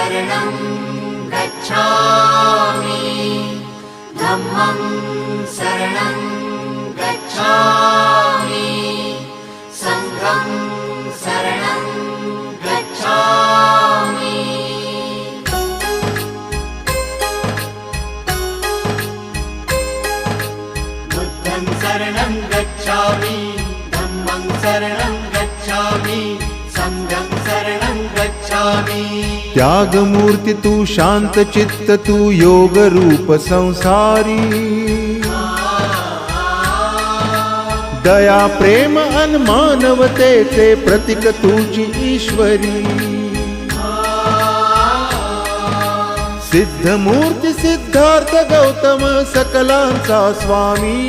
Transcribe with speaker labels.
Speaker 1: शरणं गच्छामि धम्मं शरणं गच्छामि संघं शरणं गच्छामि बुद्धं शरणं गच्छामि धम्मं शरणं गच्छामि संघं शरणं गच्छामि।
Speaker 2: त्यागमूर्ती तू शांत चित्त तू योग रूप संसारी दया प्रेम अन मानवतेचे प्रतीक तुझी ईश्वरी सिद्धमूर्ती सिद्धार्थ गौतम सकलांचा स्वामी